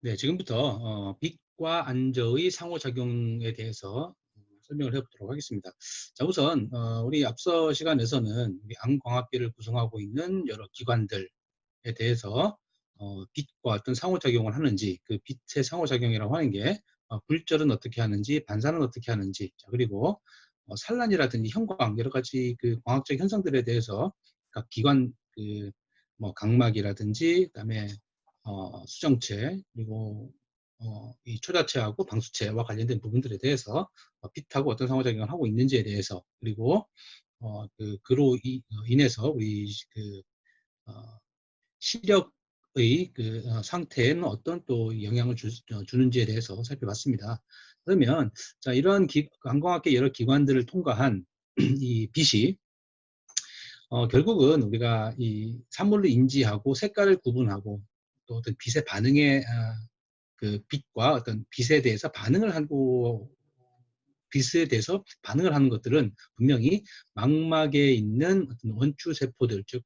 네, 지금부터 빛과 안저의 상호작용에 대해서 설명을 해보도록 하겠습니다. 자, 우선 우리 앞서 시간에서는 우리 안광학계를 구성하고 있는 여러 기관들에 대해서 빛과 어떤 상호작용을 하는지, 그 빛의 상호작용이라고 하는 게 굴절은 어떻게 하는지, 반사는 어떻게 하는지, 자, 그리고 산란이라든지 형광 여러 가지 그 광학적 현상들에 대해서 각 기관 뭐 각막이라든지 그다음에 수정체 그리고 이 초자체하고 방수체와 관련된 부분들에 대해서 빛하고 어떤 상호작용을 하고 있는지에 대해서, 그리고 그로 인해서 우리 어, 시력의 상태에는 어떤 또 영향을 주는지에 대해서 살펴봤습니다. 그러면 자, 이러한 관광학계 여러 기관들을 통과한 이 빛이 결국은 우리가 이 사물을 인지하고 색깔을 구분하고 또 어떤 빛의 반응에 그 빛과 어떤 빛에 대해서 반응을 하고 빛에 대해서 반응을 하는 것들은 분명히 망막에 있는 어떤 원추 세포들 즉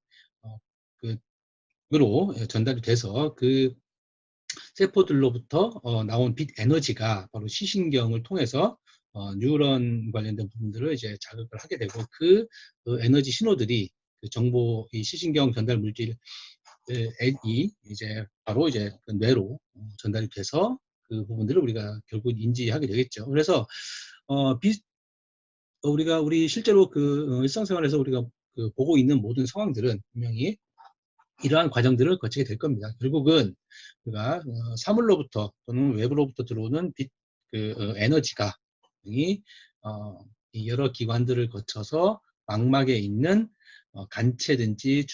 으로 전달이 돼서 그 세포들로부터 나온 빛 에너지가 바로 시신경을 통해서 뉴런 관련된 부분들을 이제 자극을 하게 되고 그 에너지 신호들이 그 정보 이 시신경 전달 물질 이 이제 바로 이제 그 뇌로 전달이 돼서 그 부분들을 우리가 결국 인지하게 되겠죠. 그래서 빛 우리가 우리 실제로 그 일상생활에서 우리가 그 보고 있는 모든 상황들은 분명히 이러한 과정들을 거치게 될 겁니다. 결국은 우리가 사물로부터 또는 외부로부터 들어오는 빛, 에너지가 이 여러 기관들을 거쳐서 망막에 있는 간체든지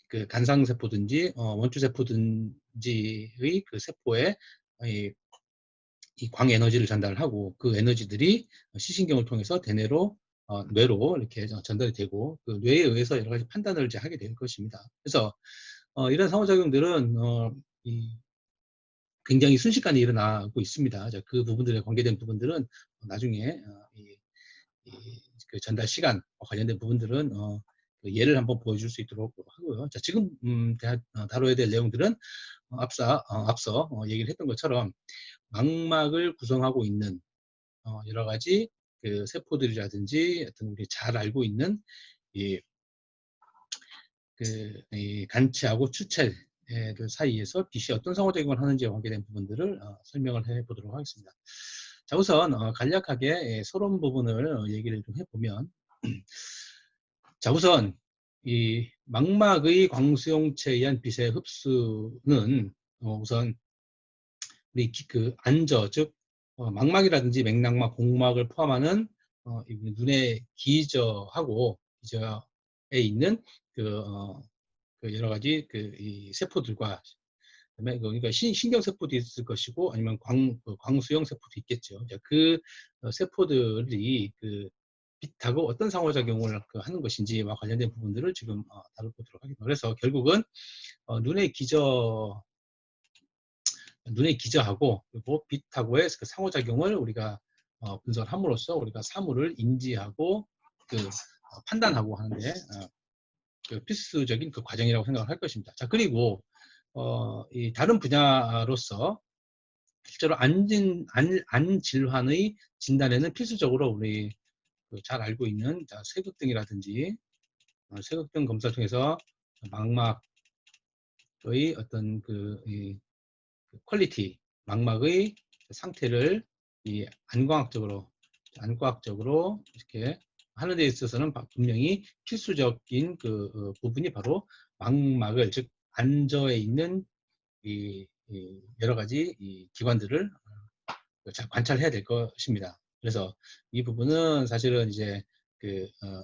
그 간상세포든지 원추세포든지의 그 세포에 이 광에너지를 전달하고 그 에너지들이 시신경을 통해서 대뇌로 뇌로 이렇게 전달이 되고 그 뇌에 의해서 여러 가지 판단을 이제 하게 될 것입니다. 그래서 이런 상호작용들은 굉장히 순식간에 일어나고 있습니다. 자, 그 부분들에 관계된 부분들은 나중에 그 전달 시간과 관련된 부분들은 그 예를 한번 보여줄 수 있도록 하고요. 자, 지금 다뤄야 될 내용들은 앞서 얘기를 했던 것처럼 망막을 구성하고 있는 여러 가지 그 세포들이라든지 어떤 우리 잘 알고 있는 이 이 간체하고 추체들 사이에서 빛이 어떤 상호작용을 하는지와 관계된 부분들을 설명을 해보도록 하겠습니다. 자, 우선 간략하게 서론 부분을 얘기를 좀 해보면 자, 우선 이 망막의 광수용체에 의한 빛의 흡수는 우선 우리 그 안저 즉 망막이라든지 맥락막, 공막을 포함하는 눈의 기저하고 기저에 있는 그, 그 여러 가지 이 세포들과 그다음에 그러니까 신경 세포도 있을 것이고 아니면 광수형 세포도 있겠죠. 그 세포들이 그 빛하고 어떤 상호작용을 하는 것인지와 관련된 부분들을 지금 다뤄보도록 하겠습니다. 그래서 결국은 눈의 기저하고 그리고 빛하고의 그 상호작용을 우리가 분석을 함으로써 우리가 사물을 인지하고 판단하고 하는데 그 필수적인 그 과정이라고 생각을 할 것입니다. 자, 그리고 이 다른 분야로서 실제로 안 질환의 진단에는 필수적으로 우리 잘 알고 있는 쇠극등이라든지 쇠극등 검사를 통해서 망막의 어떤 퀄리티, 망막의 상태를 이 안과학적으로 이렇게 하는 데 있어서는 분명히 필수적인 부분이 바로 망막을 즉 안저에 있는 여러 가지 기관들을 잘 관찰해야 될 것입니다. 그래서 이 부분은 사실은 이제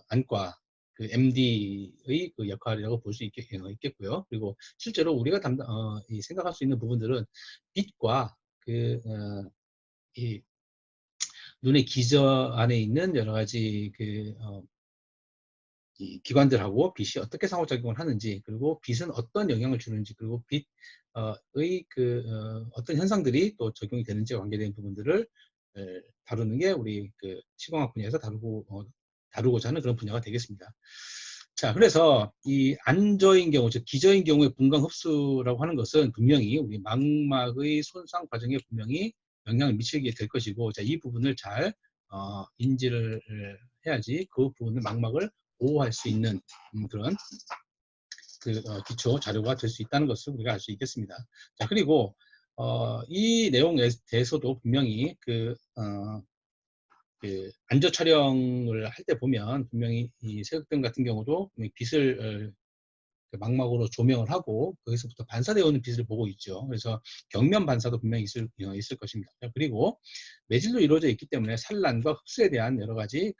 안과 MD의 그 역할이라고 볼 수 있겠고요. 그리고 실제로 우리가 생각할 수 있는 부분들은 빛과 이 눈의 기저 안에 있는 여러 가지 이 기관들하고 빛이 어떻게 상호작용을 하는지, 그리고 빛은 어떤 영향을 주는지, 그리고 빛의 어떤 현상들이 또 적용이 되는지와 관계된 부분들을 다루는 게 우리 시공학 분야에서 다루고자 하는 그런 분야가 되겠습니다. 자, 그래서 이 안저인 경우, 즉 기저인 경우의 분광 흡수라고 하는 것은 분명히 우리 망막의 손상 과정에 분명히 영향을 미치게 될 것이고, 자, 이 부분을 잘 인지를 해야지 그 부분을 망막을 보호할 수 있는 그런 기초 자료가 될 수 있다는 것을 우리가 알 수 있겠습니다. 자, 그리고 이 내용에 대해서도 분명히 안저 촬영을 할 때 보면 분명히 이 세극등 같은 경우도 빛을 망막으로 조명을 하고 거기서부터 반사되어 오는 빛을 보고 있죠. 그래서 경면 반사도 분명히 있을 것입니다. 그리고 매질로 이루어져 있기 때문에 산란과 흡수에 대한 여러 가지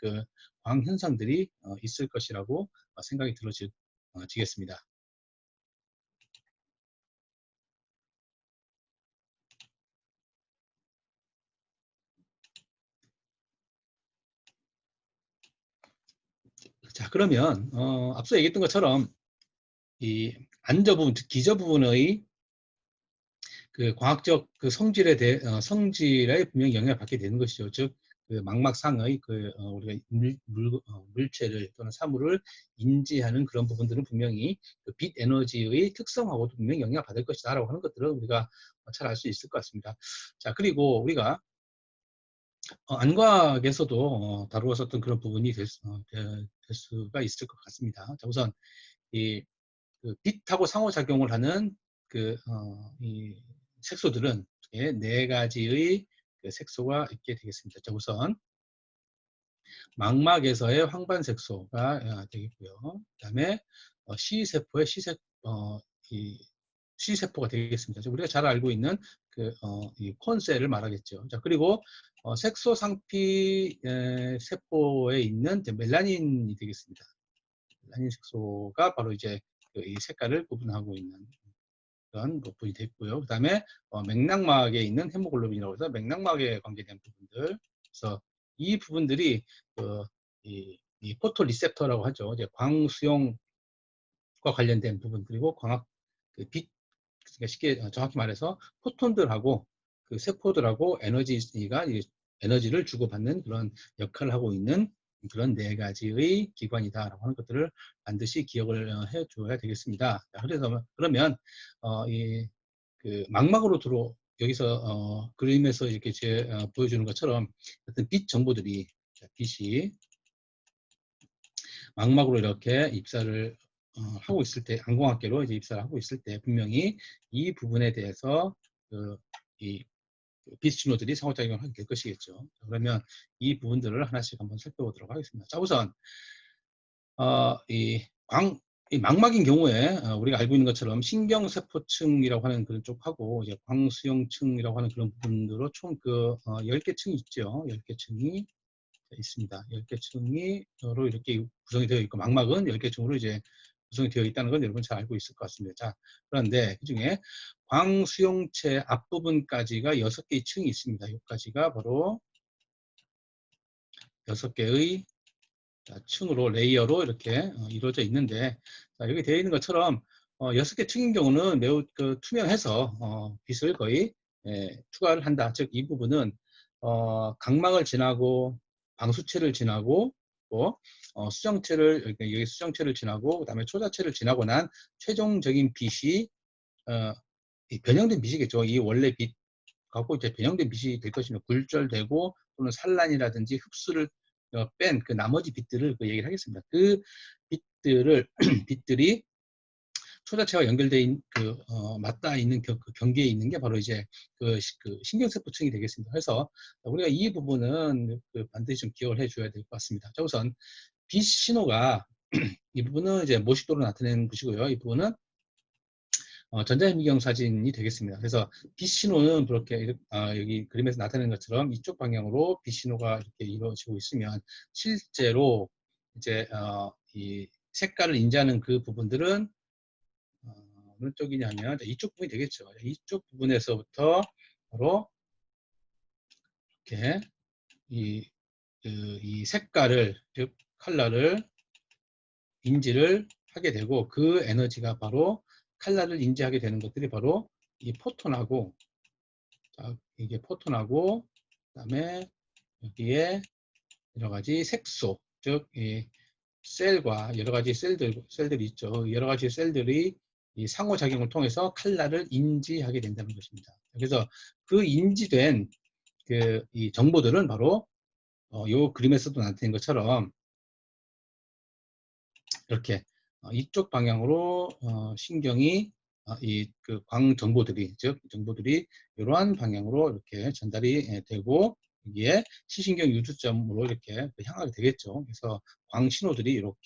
광 현상들이 있을 것이라고 생각이 들어지겠습니다. 자, 그러면 앞서 얘기했던 것처럼 이 안저 부분, 즉 기저 부분의 광학적 성질에 분명히 영향을 받게 되는 것이죠. 즉, 망막상의 우리가 물체를 또는 사물을 인지하는 그런 부분들은 분명히 빛 에너지의 특성하고도 분명히 영향을 받을 것이다라고 하는 것들을 우리가 잘 알 수 있을 것 같습니다. 자, 그리고 우리가 안과학에서도 다루었었던 그런 부분이 될 수가 있을 것 같습니다. 자, 우선 이 빛하고 상호작용을 하는 이 색소들은 네 가지의 색소가 있게 되겠습니다. 자, 우선 망막에서의 황반색소가 되겠고요. 그 다음에 C세포의 C세포가 되겠습니다. 우리가 잘 알고 있는 이 콘셀을 말하겠죠. 자, 그리고 색소 상피 세포에 있는 멜라닌이 되겠습니다. 멜라닌 색소가 바로 이제 이 색깔을 구분하고 있는 그런 부분이 됐고요. 그 다음에 맥락막에 있는 헤모글로빈이라고 해서 맥락막에 관계된 부분들. 그래서 이 부분들이 이 포토 리셉터라고 하죠. 이제 광수용과 관련된 부분, 그리고 광학 빛, 그러니까 쉽게 정확히 말해서 포톤들하고 세포들하고 에너지를 주고받는 그런 역할을 하고 있는 그런 네 가지의 기관이다라고 하는 것들을 반드시 기억을 해줘야 되겠습니다. 그래서 그러면 이 망막으로 여기서 그림에서 이렇게 보여주는 것처럼 어떤 빛 정보들이 빛이 망막으로 이렇게 입사를 하고 있을 때, 안광학계로 이제 입사를 하고 있을 때 분명히 이 부분에 대해서 이 빛 신호들이 상호작용을 하게 될 것이겠죠. 그러면 이 부분들을 하나씩 한번 살펴보도록 하겠습니다. 자, 우선 이 망막인 경우에 우리가 알고 있는 것처럼 신경세포층이라고 하는 그런 쪽하고 이제 광수용층이라고 하는 그런 부분으로 총 10개 층이 있죠. 10개 층이 있습니다. 10개 층으로 이렇게 구성이 되어 있고, 망막은 10개 층으로 이제 구성이 되어 있다는 건 여러분 잘 알고 있을 것 같습니다. 자, 그런데 그 중에 광수용체 앞부분까지가 6개의 층이 있습니다. 여기까지가 바로 6개의 층으로, 레이어로 이렇게 이루어져 있는데, 자, 여기 되어 있는 것처럼 6개 층인 경우는 매우 투명해서 빛을 거의 투과를 한다. 즉, 이 부분은 각막을 지나고 방수체를 지나고 또 수정체를, 여기 수정체를 지나고 그다음에 초자체를 지나고 난 최종적인 빛이 변형된 빛이겠죠. 이 원래 빛 갖고 이제 변형된 빛이 될 것이며, 굴절되고 또는 산란이라든지 흡수를 뺀 나머지 빛들을 얘기를 하겠습니다. 그 빛들이 초자체와 연결돼 맞닿아 있는 경계에 있는 게 바로 이제 신경세포층이 되겠습니다. 그래서 우리가 이 부분은 반드시 좀 기억을 해줘야 될 것 같습니다. 자, 우선 빛 신호가 이 부분은 이제 모식도로 나타내는 것이고요. 이 부분은 전자현미경 사진이 되겠습니다. 그래서 빛 신호는 그렇게 여기 그림에서 나타내는 것처럼 이쪽 방향으로 빛 신호가 이렇게 이루어지고 있으면, 실제로 이제 이 색깔을 인지하는 그 부분들은 어느 쪽이냐면 이쪽 부분이 되겠죠. 이쪽 부분에서부터 바로 이렇게 이 색깔을, 즉 컬러를 인지를 하게 되고, 그 에너지가 바로 컬러를 인지하게 되는 것들이 바로 이 포톤하고, 자, 이게 포톤하고 그다음에 여기에 여러 가지 색소, 즉 셀과 여러 가지 셀들이 있죠. 여러 가지 셀들이 이 상호작용을 통해서 칼라를 인지하게 된다는 것입니다. 그래서 그 인지된 이 정보들은 바로 이 그림에서도 나타낸 것처럼 이렇게 이쪽 방향으로 신경이 이 그 광 정보들이, 즉 정보들이 이러한 방향으로 이렇게 전달이 되고 여기에 시신경 유두점으로 이렇게 향하게 되겠죠. 그래서 광 신호들이 이렇게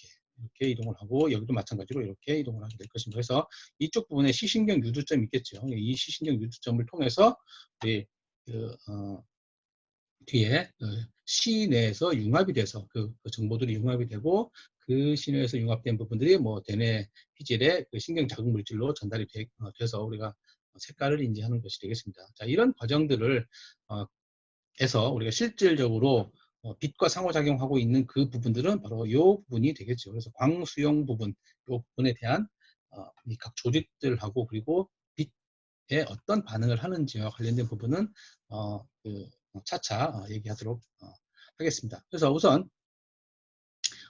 이동을 하고 여기도 마찬가지로 이렇게 이동을 하게 될 것입니다. 그래서 이쪽 부분에 시신경 유두점이 있겠죠. 이 시신경 유두점을 통해서 우리 뒤에 시내에서 융합이 돼서 그 정보들이 융합이 되고 그 시내에서 융합된 부분들이 뭐 대뇌 피질의 그 신경 자극 물질로 전달이 돼서 우리가 색깔을 인지하는 것이 되겠습니다. 자, 이런 과정들을 해서 우리가 실질적으로 빛과 상호작용하고 있는 그 부분들은 바로 이 부분이 되겠죠. 그래서 광수용 부분, 이 부분에 대한 이 각 조직들하고 그리고 빛에 어떤 반응을 하는지와 관련된 부분은 차차 얘기하도록 하겠습니다. 그래서 우선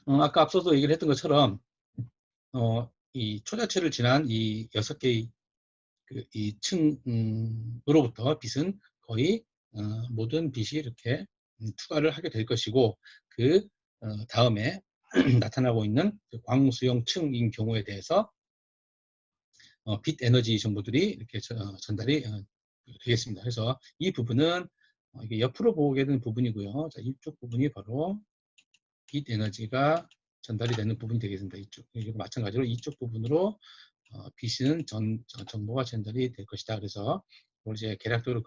아까 앞서도 얘기를 했던 것처럼 이 초자체를 지난 이 6개의 이 층으로부터 빛은 거의 모든 빛이 이렇게 투과를 하게 될 것이고 그 다음에 나타나고 있는 그 광수용 층인 경우에 대해서 빛 에너지 정보들이 이렇게 전달이 되겠습니다. 그래서 이 부분은 이게 옆으로 보게 되는 부분이고요. 자, 이쪽 부분이 바로 빛 에너지가 전달이 되는 부분이 되겠습니다. 이쪽, 그리고 마찬가지로 이쪽 부분으로 빛은 정보가 전달이 될 것이다. 그래서 이제 계략적으로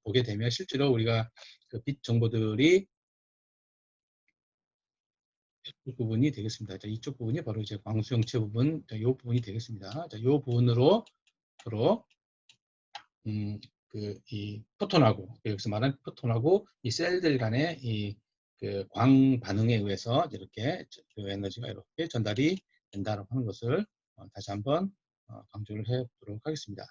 보게 되면 실제로 우리가 그 빛 정보들이 이 부분이 되겠습니다. 자, 이쪽 부분이 바로 이제 광수형체 부분, 이 부분이 되겠습니다. 자, 이 부분으로 서로 이 포톤하고, 여기서 말하는 포톤하고 이 셀들 간의 그 광 반응에 의해서 이렇게 그 에너지가 이렇게 전달이 된다라고 하는 것을 다시 한번 강조를 해 보도록 하겠습니다.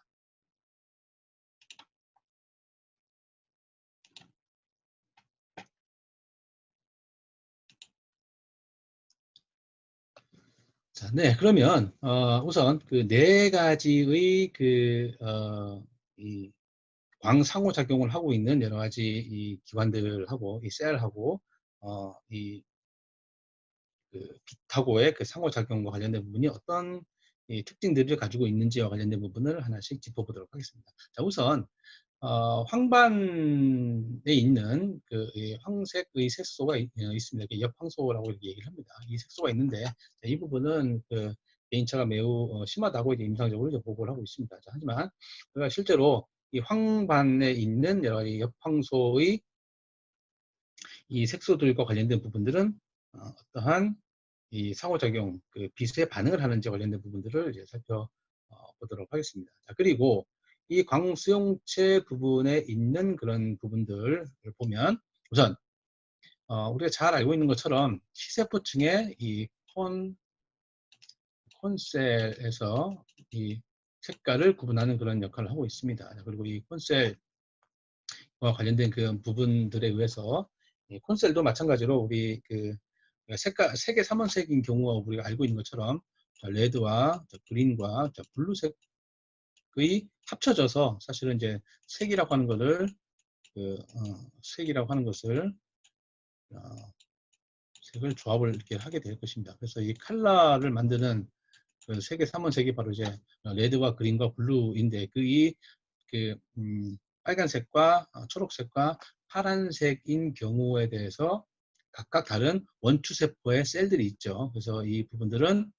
자, 네, 그러면 우선 그 네 가지의 이 광상호작용을 하고 있는 여러 가지 이 기관들하고 이 셀하고 이 빛하고의 그 상호작용과 관련된 부분이 어떤 이 특징들을 가지고 있는지와 관련된 부분을 하나씩 짚어보도록 하겠습니다. 자, 우선 황반에 있는 이 황색의 색소가 있습니다. 역황소라고 이렇게 얘기를 합니다. 이 색소가 있는데 자, 이 부분은 그 개인차가 매우 심하다고 이제 임상적으로 이제 보고를 하고 있습니다. 자, 하지만 우리가 실제로 이 황반에 있는 여러 가지 역황소의 이 색소들과 관련된 부분들은 어떠한 이 상호작용, 그 빛에 반응을 하는지 관련된 부분들을 이제 살펴보도록 하겠습니다. 자, 그리고 이 광수용체 부분에 있는 그런 부분들을 보면 우선 우리가 잘 알고 있는 것처럼 시세포층의 이 콘셀에서 이 색깔을 구분하는 그런 역할을 하고 있습니다. 그리고 이 콘셀과 관련된 그 부분들에 의해서 이 콘셀도 마찬가지로 우리 그 색깔 색의 삼원색인 경우가 우리가 알고 있는 것처럼 레드와 그린과 블루색의 합쳐져서 사실은 이제 색이라고 하는 것을 색이라고 하는 것을 색을 조합을 이렇게 하게 될 것입니다. 그래서 이 컬러를 만드는 그 색의 삼원색이 바로 이제 레드와 그린과 블루인데 빨간색과 초록색과 파란색인 경우에 대해서 각각 다른 원추세포의 셀들이 있죠. 그래서 이 부분들은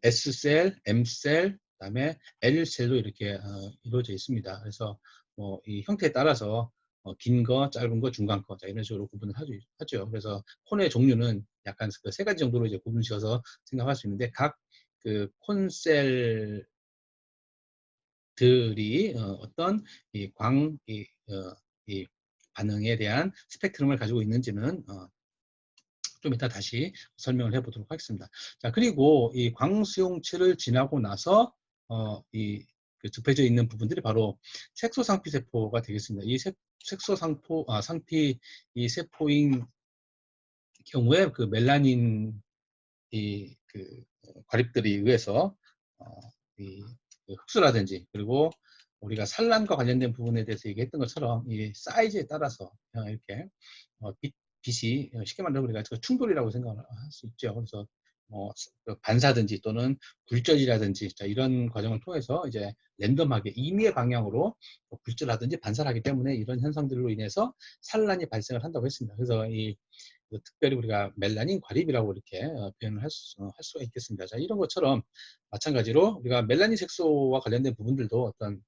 S셀, M셀, 그다음에 L셀로 이렇게 이루어져 있습니다. 그래서 뭐 이 형태에 따라서 긴 거, 짧은 거, 중간 거, 자, 이런 식으로 구분을 하죠. 그래서 콘의 종류는 약간 그 세 가지 정도로 이제 구분지어서 생각할 수 있는데 각 그 콘셀 들이 어떤 이 반응에 대한 스펙트럼을 가지고 있는지는 좀 이따 다시 설명을 해보도록 하겠습니다. 자, 그리고 이 광수용체를 지나고 나서 그 접해져 있는 부분들이 바로 색소상피세포가 되겠습니다. 이 색소 상피 이 세포인 경우에 그 멜라닌 과립들에 의해서 어, 이 흡수라든지, 그리고 우리가 산란과 관련된 부분에 대해서 얘기했던 것처럼 이 사이즈에 따라서 이렇게 빛이 쉽게 말하면 우리가 충돌이라고 생각을 할 수 있죠. 그래서 반사든지 또는 굴절이라든지 이런 과정을 통해서 이제 랜덤하게 임의의 방향으로 굴절하든지 반사를 하기 때문에 이런 현상들로 인해서 산란이 발생을 한다고 했습니다. 그래서 특별히 우리가 멜라닌 과립이라고 이렇게 표현을 할 수가 있겠습니다. 자, 이런 것처럼 마찬가지로 우리가 멜라닌 색소와 관련된 부분들도 어떤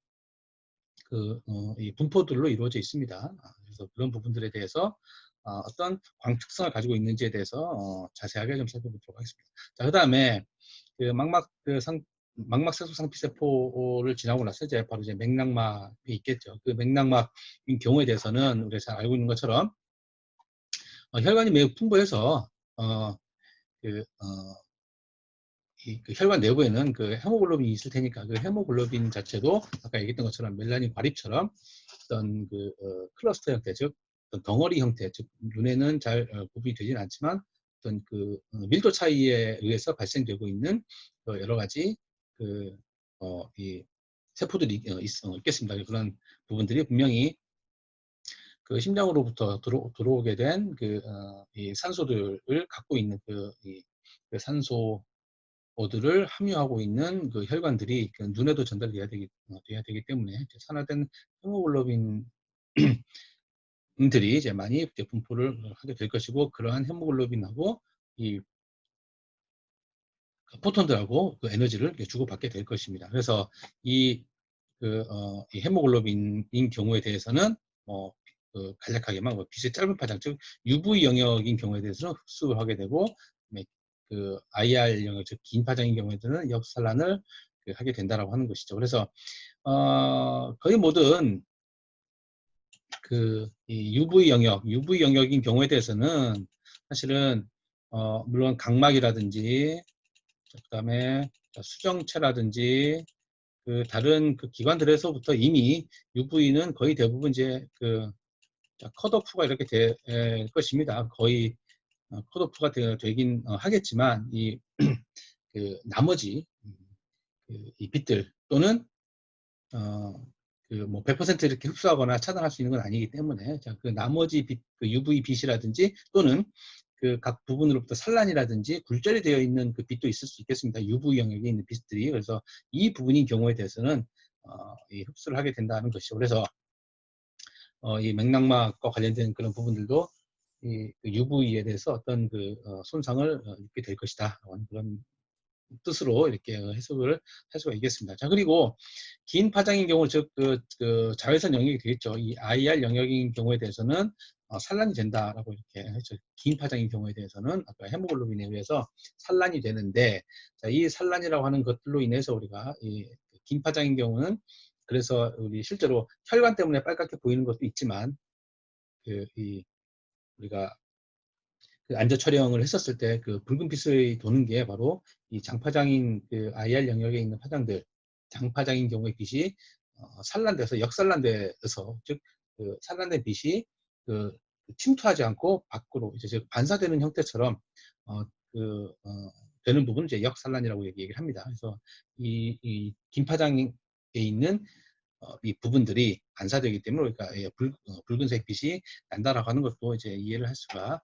이 분포들로 이루어져 있습니다. 그래서 그런 부분들에 대해서 어떤 광특성을 가지고 있는지에 대해서 자세하게 좀 살펴보도록 하겠습니다. 자, 그 다음에 망막 색소 상피세포를 지나고 나서 이제 바로 이제 맥락막이 있겠죠. 그 맥락막인 경우에 대해서는 우리가 잘 알고 있는 것처럼 혈관이 매우 풍부해서 그 혈관 내부에는 그 헤모글로빈이 있을 테니까 그 헤모글로빈 자체도 아까 얘기했던 것처럼 멜라닌 과립처럼 어떤 클러스터 형태, 즉 어떤 덩어리 형태, 즉 눈에는 잘 구분이 되지는 않지만 어떤 밀도 차이에 의해서 발생되고 있는 여러 가지 이 세포들이 있겠습니다. 그런 부분들이 분명히 그 심장으로부터 들어오게 된 이 산소들을 갖고 있는 그 산소들을 함유하고 있는 그 혈관들이 눈에도 전달돼야 되기 때문에 산화된 헤모글로빈들이 이제 많이 이제 분포를 하게 될 것이고, 그러한 헤모글로빈하고 이 포톤들하고 그 에너지를 주고받게 될 것입니다. 그래서 이 이 헤모글로빈인 경우에 대해서는 간략하게만 빛의 짧은 파장, 즉 UV 영역인 경우에 대해서는 흡수를 하게 되고, IR 영역, 즉 긴 파장인 경우에는 역산란을 하게 된다라고 하는 것이죠. 그래서 거의 모든 이 UV 영역인 경우에 대해서는 사실은 물론 각막이라든지, 그다음에 수정체라든지 다른 기관들에서부터 이미 UV는 거의 대부분 이제 컷오프가 이렇게 될 것입니다. 거의 컷오프가 되긴 하겠지만 나머지 이 빛들 또는 뭐 100% 이렇게 흡수하거나 차단할 수 있는 건 아니기 때문에, 나머지 빛, UV 빛이라든지 또는 각 부분으로부터 산란이라든지 굴절이 되어 있는 빛도 있을 수 있겠습니다. UV 영역에 있는 빛들이. 그래서 이 부분인 경우에 대해서는 이 흡수를 하게 된다는 것이죠. 그래서 이 맥락막과 관련된 그런 부분들도 이 UV에 대해서 어떤 손상을 입게 될 것이다, 그런 뜻으로 이렇게 해석을 할 수가 있겠습니다. 자, 그리고 긴 파장인 경우, 즉 자외선 영역이 되겠죠. 이 IR 영역인 경우에 대해서는 산란이 된다라고 이렇게 했죠. 긴 파장인 경우에 대해서는 아까 헤모글로빈에 의해서 산란이 되는데, 자, 이 산란이라고 하는 것들로 인해서 우리가 이 긴 파장인 경우는, 그래서 우리 실제로 혈관 때문에 빨갛게 보이는 것도 있지만 우리가 안저 촬영을 했었을 때 붉은 빛이 도는 게 바로 이 장파장인 IR 영역에 있는 파장들, 장파장인 경우의 빛이 산란돼서 역산란돼서, 즉 산란된 빛이 침투하지 않고 밖으로 이제 즉 반사되는 형태처럼 되는 부분을 이제 역산란이라고 얘기를 합니다. 그래서 이 긴파장에 있는 이 부분들이 반사되기 때문에, 그러니까 붉은색 빛이 난다라고 하는 것도 이제 이해를 할 수가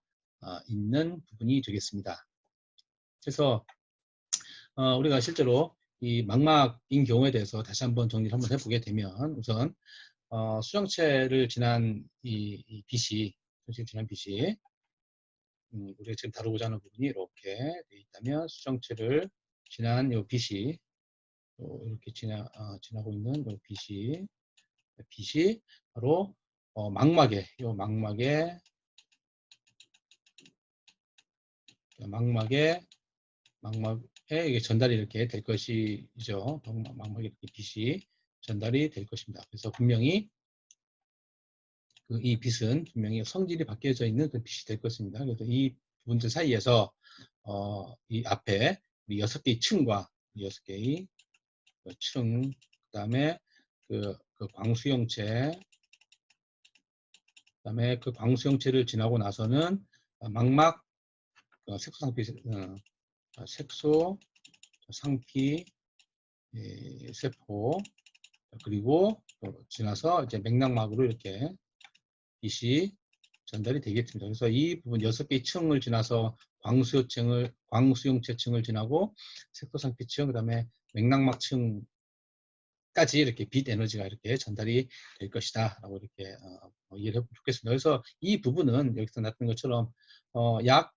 있는 부분이 되겠습니다. 그래서 우리가 실제로 이 망막인 경우에 대해서 다시 한번 정리를 한번 해보게 되면, 우선 수정체를 지난 이 빛이, 우리가 지금 다루고자 하는 부분이 이렇게 되어 있다면, 수정체를 지난 이 빛이 이렇게 지나고 있는 이 빛이 바로 망막에 이게 전달이 이렇게 될 것이죠. 망막에 이렇게 빛이 전달이 될 것입니다. 그래서 분명히 이 빛은 분명히 성질이 바뀌어져 있는 빛이 될 것입니다. 그래서 이 부분들 사이에서 이 앞에 우리 6개의 층과 6개의 층, 그다음에 광수형체, 그다음에 그 광수 형체를 지나고 나서는 망막 색소 상피 색소 상피 세포 그리고 지나서 이제 맥락막으로 이렇게 빛이 전달이 되겠습니다. 그래서 이 부분 6개의 층을 지나서 광수용체층을 지나고 색소상피층, 그다음에 맥락막층까지 이렇게 빛 에너지가 이렇게 전달이 될 것이다라고 이렇게 이해를 해보면 좋겠습니다. 그래서 이 부분은 여기서 나타낸 것처럼 약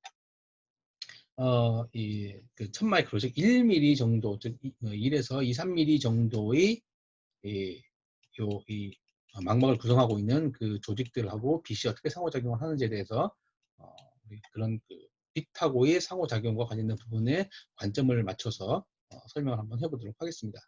그 1000마이크로 즉 1mm 정도, 즉 1에서 2, 3mm 정도의 이 망막을 구성하고 있는 그 조직들하고 빛이 어떻게 상호작용을 하는지에 대해서 그런 그 빛하고의 상호작용과 관련된 부분에 관점을 맞춰서 설명을 한번 해보도록 하겠습니다.